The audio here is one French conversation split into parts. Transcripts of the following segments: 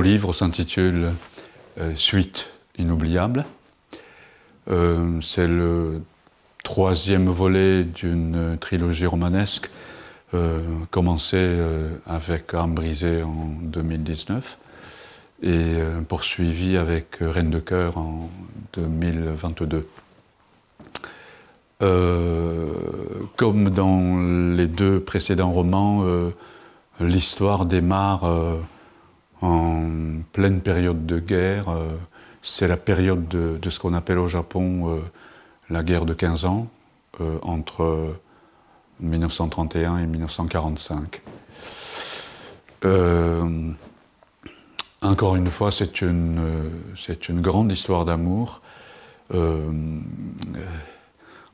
livre s'intitule Suite inoubliable. C'est le troisième volet d'une trilogie romanesque commencée avec Âme brisée en 2019 et poursuivie avec Reine de cœur en 2022. Comme dans les deux précédents romans, l'histoire démarre en pleine période de guerre. C'est la période de ce qu'on appelle au Japon la guerre de 15 ans, entre 1931 et 1945. Encore une fois, c'est une grande histoire d'amour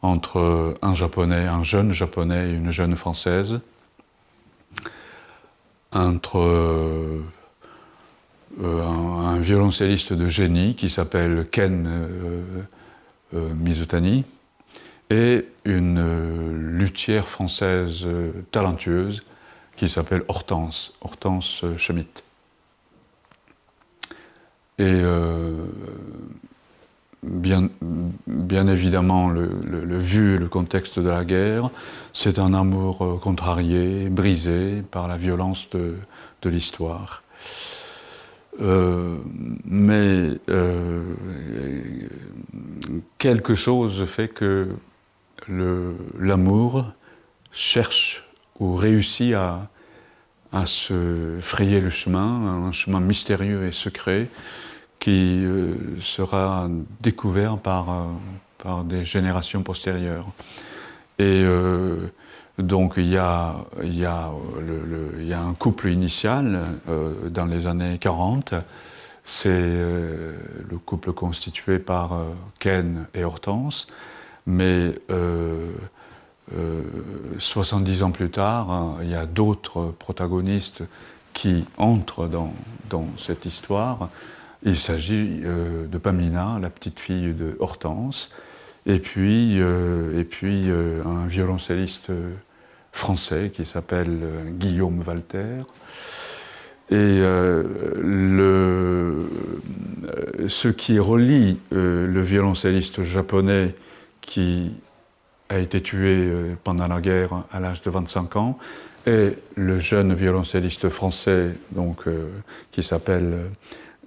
entre un jeune japonais et une jeune française, entre un violoncelliste de génie qui s'appelle Ken Mizutani et une luthière française talentueuse qui s'appelle Hortense Schmitt. Et bien évidemment, vu le contexte de la guerre, c'est un amour contrarié, brisé par la violence de l'histoire. Mais quelque chose fait que l'amour cherche ou réussit à se frayer le chemin, un chemin mystérieux et secret qui sera découvert par des générations postérieures. Et donc il y a un couple initial dans les années 40, c'est le couple constitué par Ken et Hortense, mais 70 ans plus tard, il y a d'autres protagonistes qui entrent dans cette histoire. Il s'agit de Pamina, la petite fille de Hortense, et puis un violoncelliste français qui s'appelle Guillaume Walter. Et ce qui relie le violoncelliste japonais qui a été tué pendant la guerre à l'âge de 25 ans et le jeune violoncelliste français qui s'appelle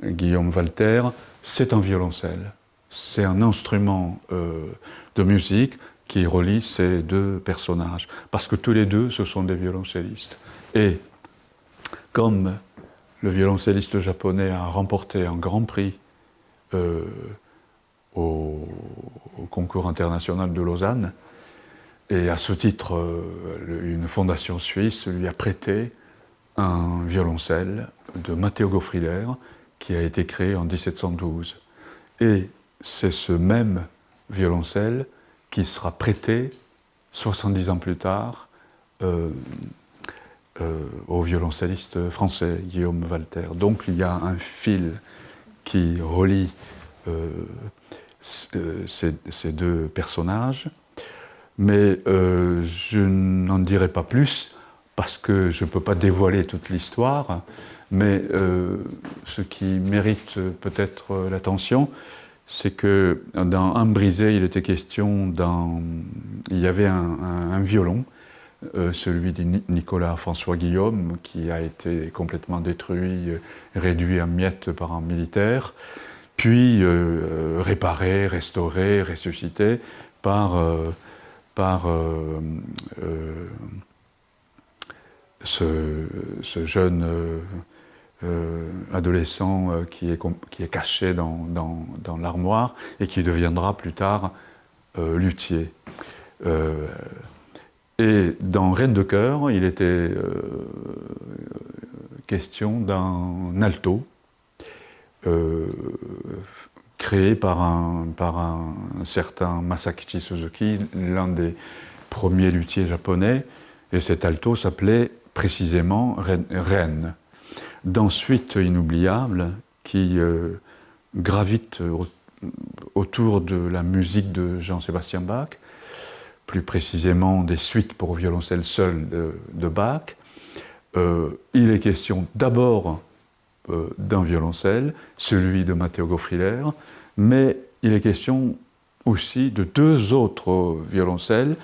Guillaume Walter, c'est un violoncelle. C'est un instrument de musique qui relie ces deux personnages. Parce que tous les deux, ce sont des violoncellistes. Et comme le violoncelliste japonais a remporté un grand prix au concours international de Lausanne, et à ce titre, une fondation suisse lui a prêté un violoncelle de Matteo Goffrider qui a été créé en 1712. Et c'est ce même violoncelle qui sera prêté 70 ans plus tard au violoncelliste français Guillaume Walter. Donc il y a un fil qui relie ces deux personnages, mais je n'en dirai pas plus parce que je ne peux pas dévoiler toute l'histoire, mais ce qui mérite peut-être l'attention, c'est que dans Âme brisée, il était question il y avait un violon, celui de Nicolas François Guillaume, qui a été complètement détruit, réduit en miettes par un militaire, puis réparé, restauré, ressuscité par ce jeune adolescent qui est caché dans l'armoire et qui deviendra plus tard luthier. Et dans Reine de cœur, il était question d'un alto créé par un certain Masakichi Suzuki, l'un des premiers luthiers japonais, et cet alto s'appelait précisément Reine. Dans Suite inoubliable, qui gravite autour de la musique de Jean-Sébastien Bach, plus précisément des suites pour violoncelle seul de Bach, il est question d'abord d'un violoncelle, celui de Matteo Goffriller, mais il est question aussi de deux autres violoncelles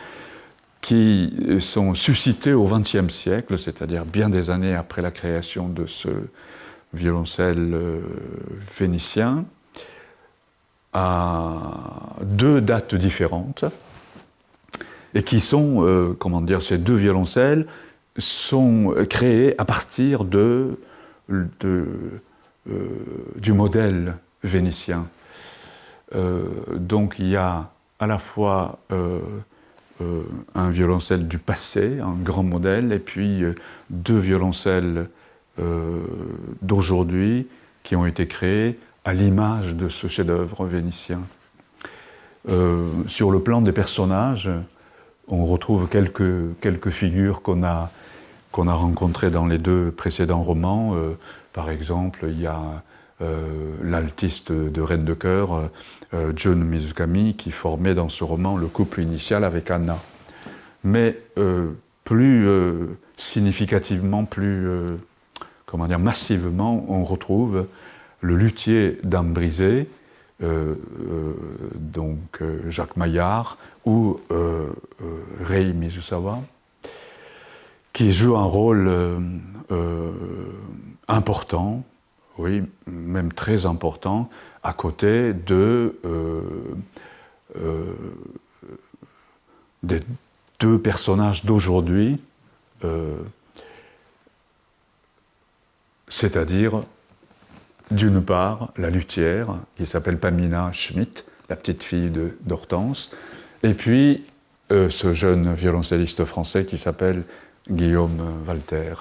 qui sont suscités au XXe siècle, c'est-à-dire bien des années après la création de ce violoncelle vénitien, à deux dates différentes, et qui sont, ces deux violoncelles sont créés à partir du modèle vénitien. Donc il y a à la fois un violoncelle du passé, un grand modèle, et puis deux violoncelles d'aujourd'hui qui ont été créés à l'image de ce chef-d'œuvre vénitien. Sur le plan des personnages, on retrouve quelques figures qu'on a rencontrées dans les deux précédents romans. Par exemple, il y a l'altiste de Reine de Cœur, Jun Mizukami, qui formait dans ce roman le couple initial avec Anna. Mais plus significativement, massivement, on retrouve le luthier d'âme brisée, Jacques Maillard, ou Rei Mizusawa, qui joue un rôle important, oui, même très important, à côté des deux personnages d'aujourd'hui, c'est-à-dire, d'une part, la luthière, qui s'appelle Pamina Schmidt, la petite fille d'Hortense, et puis ce jeune violoncelliste français qui s'appelle Guillaume Walter.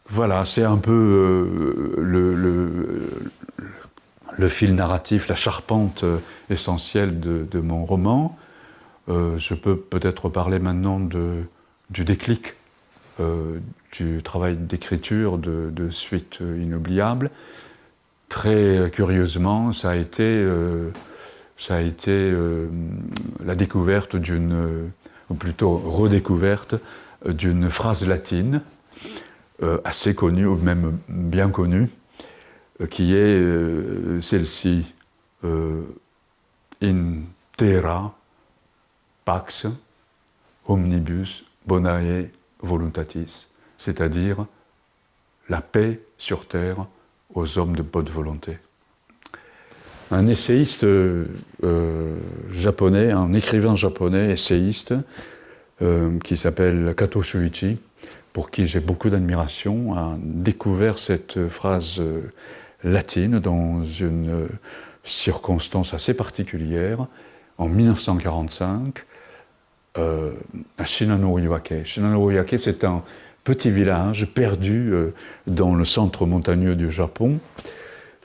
Voilà, c'est un peu le fil narratif, la charpente essentielle de mon roman. Je peux peut-être parler maintenant du déclic, du travail d'écriture de Suite inoubliable. Très curieusement, ça a été la découverte ou plutôt redécouverte d'une phrase latine assez connue, ou même bien connue, qui est celle-ci, in terra pax omnibus bonae voluntatis, c'est-à-dire la paix sur terre aux hommes de bonne volonté. Un essayiste japonais, un écrivain japonais essayiste qui s'appelle Kato Shuichi, pour qui j'ai beaucoup d'admiration, a découvert cette phrase latine dans une circonstance assez particulière en 1945 à Shinano-Iwake. Shinano-Iwake, c'est un petit village perdu dans le centre montagneux du Japon.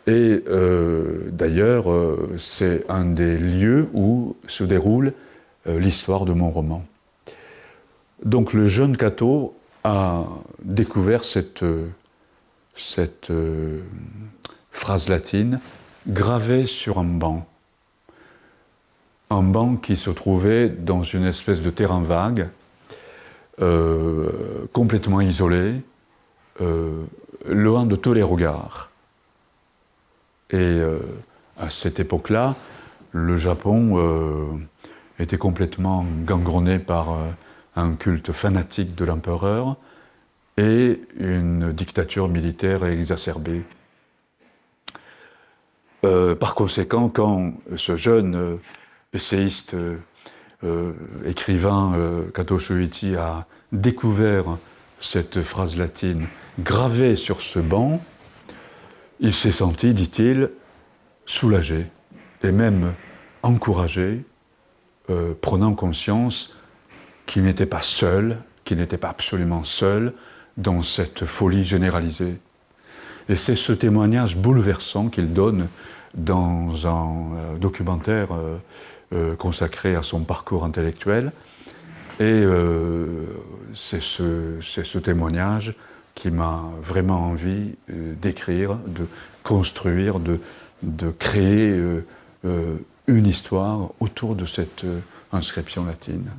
Et d'ailleurs, c'est un des lieux où se déroule l'histoire de mon roman. Donc le jeune Kato a découvert cette phrase latine gravée sur un banc. Un banc qui se trouvait dans une espèce de terrain vague, complètement isolé, loin de tous les regards. Et à cette époque-là, le Japon était complètement gangrené par un culte fanatique de l'empereur et une dictature militaire exacerbée. Par conséquent, quand ce jeune essayiste, écrivain Kato Shuichi a découvert cette phrase latine gravée sur ce banc, il s'est senti, dit-il, soulagé et même encouragé, prenant conscience qu'il n'était pas seul, qu'il n'était pas absolument seul dans cette folie généralisée. Et c'est ce témoignage bouleversant qu'il donne dans un documentaire consacré à son parcours intellectuel. Et c'est ce témoignage qui m'a vraiment envie d'écrire, de construire, de créer une histoire autour de cette inscription latine.